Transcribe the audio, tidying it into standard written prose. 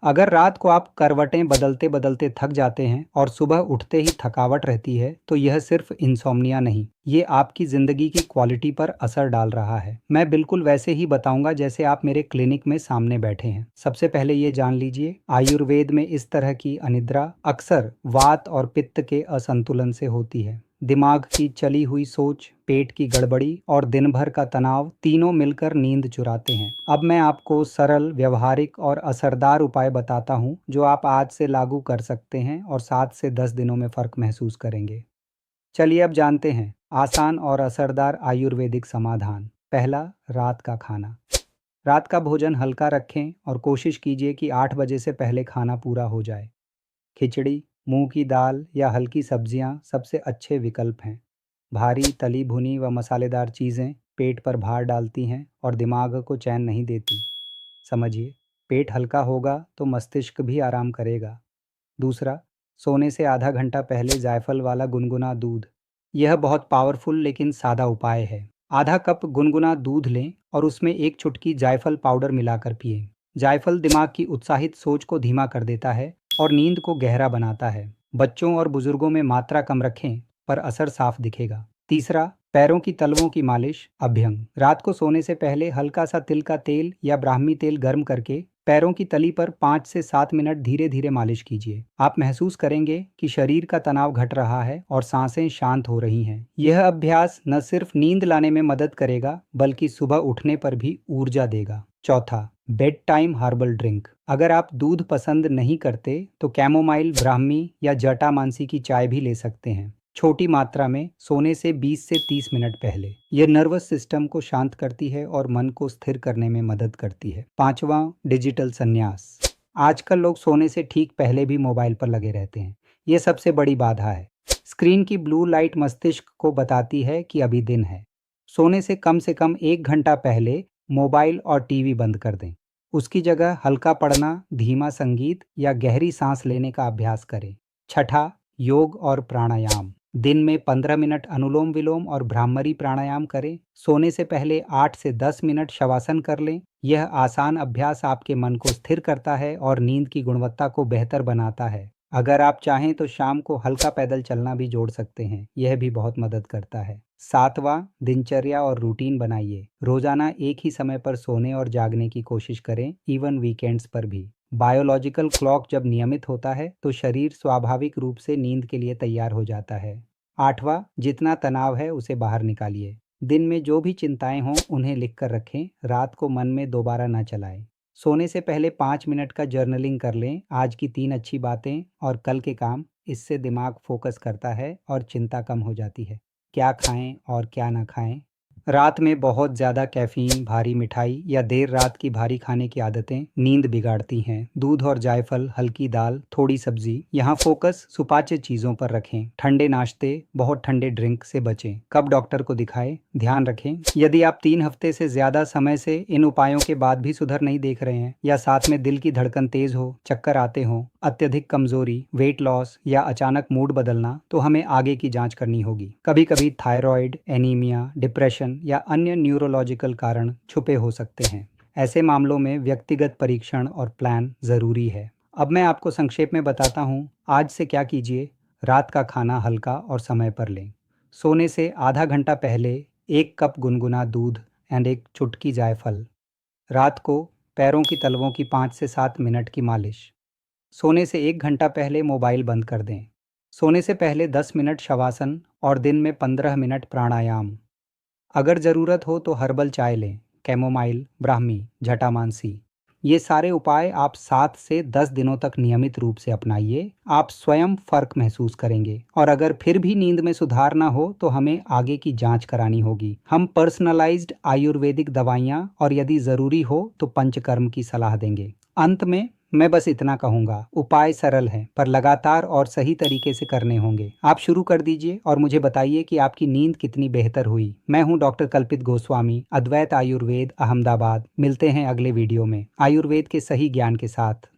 अगर रात को आप करवटें बदलते बदलते थक जाते हैं और सुबह उठते ही थकावट रहती है तो यह सिर्फ इंसोम्निया नहीं, ये आपकी ज़िंदगी की क्वालिटी पर असर डाल रहा है। मैं बिल्कुल वैसे ही बताऊंगा जैसे आप मेरे क्लिनिक में सामने बैठे हैं। सबसे पहले ये जान लीजिए, आयुर्वेद में इस तरह की अनिद्रा अक्सर वात और पित्त के असंतुलन से होती है। दिमाग की चली हुई सोच, पेट की गड़बड़ी और दिन भर का तनाव तीनों मिलकर नींद चुराते हैं। अब मैं आपको सरल, व्यवहारिक और असरदार उपाय बताता हूँ जो आप आज से लागू कर सकते हैं और 7 से 10 दिनों में फ़र्क महसूस करेंगे। चलिए अब जानते हैं आसान और असरदार आयुर्वेदिक समाधान। पहला, रात का खाना। रात का भोजन हल्का रखें और कोशिश कीजिए कि 8 बजे से पहले खाना पूरा हो जाए। खिचड़ी, मूंग की दाल या हल्की सब्जियां सबसे अच्छे विकल्प हैं। भारी तली भुनी व मसालेदार चीज़ें पेट पर भार डालती हैं और दिमाग को चैन नहीं देती। समझिए, पेट हल्का होगा तो मस्तिष्क भी आराम करेगा। दूसरा, सोने से आधा घंटा पहले जायफल वाला गुनगुना दूध। यह बहुत पावरफुल लेकिन सादा उपाय है। आधा कप गुनगुना दूध लें और उसमें एक चुटकी जायफल पाउडर मिलाकर पिएं। जायफल दिमाग की उत्साहित सोच को धीमा कर देता है और नींद को गहरा बनाता है। बच्चों और बुजुर्गों में मात्रा कम रखें, पर असर साफ दिखेगा। तीसरा, पैरों की तलवों की मालिश अभ्यंग। रात को सोने से पहले हल्का सा तिल का तेल या ब्राह्मी तेल गर्म करके पैरों की तली पर 5 से 7 मिनट धीरे धीरे मालिश कीजिए। आप महसूस करेंगे कि शरीर का तनाव घट रहा है और सांसें शांत हो रही हैं। यह अभ्यास न सिर्फ नींद लाने में मदद करेगा बल्कि सुबह उठने पर भी ऊर्जा देगा। चौथा, बेड टाइम हर्बल ड्रिंक। अगर आप दूध पसंद नहीं करते तो कैमोमाइल, ब्राह्मी या जटामांसी की चाय भी ले सकते हैं, छोटी मात्रा में, सोने से 20 से 30 मिनट पहले। यह नर्वस सिस्टम को शांत करती है और मन को स्थिर करने में मदद करती है। पांचवा, डिजिटल संन्यास। आजकल लोग सोने से ठीक पहले भी मोबाइल पर लगे रहते हैं। यह सबसे बड़ी बाधा है। स्क्रीन की ब्लू लाइट मस्तिष्क को बताती है कि अभी दिन है। सोने से कम 1 घंटा पहले मोबाइल और टीवी बंद कर दें। उसकी जगह हल्का पढ़ना, धीमा संगीत या गहरी सांस लेने का अभ्यास करें। छठा, योग और प्राणायाम। दिन में 15 मिनट अनुलोम विलोम और भ्रामरी प्राणायाम करें। सोने से पहले 8 से 10 मिनट शवासन कर लें। यह आसान अभ्यास आपके मन को स्थिर करता है और नींद की गुणवत्ता को बेहतर बनाता है। अगर आप चाहें तो शाम को हल्का पैदल चलना भी जोड़ सकते हैं, यह भी बहुत मदद करता है। सातवां, दिनचर्या और रूटीन बनाइए। रोजाना एक ही समय पर सोने और जागने की कोशिश करें, इवन वीकेंड्स पर भी। बायोलॉजिकल क्लॉक जब नियमित होता है तो शरीर स्वाभाविक रूप से नींद के लिए तैयार हो जाता है। आठवां, जितना तनाव है उसे बाहर निकालिए। दिन में जो भी चिंताएं हों उन्हें लिख कर रखें, रात को मन में दोबारा ना चलाएं। सोने से पहले 5 मिनट का जर्नलिंग कर लें, आज की 3 अच्छी बातें और कल के काम। इससे दिमाग फोकस करता है और चिंता कम हो जाती है। क्या खाएं और क्या ना खाएं। रात में बहुत ज़्यादा कैफीन, भारी मिठाई या देर रात की भारी खाने की आदतें नींद बिगाड़ती हैं। दूध और जायफल, हल्की दाल, थोड़ी सब्जी, यहाँ फोकस सुपाच्य चीज़ों पर रखें। ठंडे नाश्ते, बहुत ठंडे ड्रिंक से बचें। कब डॉक्टर को दिखाएं, ध्यान रखें यदि आप 3 हफ्ते से ज़्यादा समय से इन उपायों के बाद भी सुधर नहीं देख रहे हैं या साथ में दिल की धड़कन तेज हो, चक्कर आते हो, अत्यधिक कमजोरी, वेट लॉस या अचानक मूड बदलना, तो हमें आगे की जांच करनी होगी। कभी कभी थायराइड, एनीमिया, डिप्रेशन या अन्य न्यूरोलॉजिकल कारण छुपे हो सकते हैं। ऐसे मामलों में व्यक्तिगत परीक्षण और प्लान ज़रूरी है। अब मैं आपको संक्षेप में बताता हूँ आज से क्या कीजिए। रात का खाना हल्का और समय पर लें। सोने से आधा घंटा पहले 1 कप गुनगुना दूध एंड एक चुटकी जायफल। रात को पैरों की तलवों की 5 से 7 मिनट की मालिश। सोने से 1 घंटा पहले मोबाइल बंद कर दें। सोने से पहले 10 मिनट शवासन और दिन में 15 मिनट प्राणायाम। अगर ज़रूरत हो तो हर्बल चाय लें, कैमोमाइल, ब्राह्मी, जटामांसी। ये सारे उपाय आप 7 से 10 दिनों तक नियमित रूप से अपनाइए, आप स्वयं फर्क महसूस करेंगे। और अगर फिर भी नींद में सुधार ना हो तो हमें आगे की जांच करानी होगी। हम पर्सनलाइज्ड आयुर्वेदिक दवाइयाँ और यदि ज़रूरी हो तो पंचकर्म की सलाह देंगे। अंत में मैं बस इतना कहूँगा, उपाय सरल हैं पर लगातार और सही तरीके से करने होंगे। आप शुरू कर दीजिए और मुझे बताइए कि आपकी नींद कितनी बेहतर हुई। मैं हूँ डॉक्टर कल्पित गोस्वामी, अद्वैत आयुर्वेद, अहमदाबाद। मिलते हैं अगले वीडियो में आयुर्वेद के सही ज्ञान के साथ।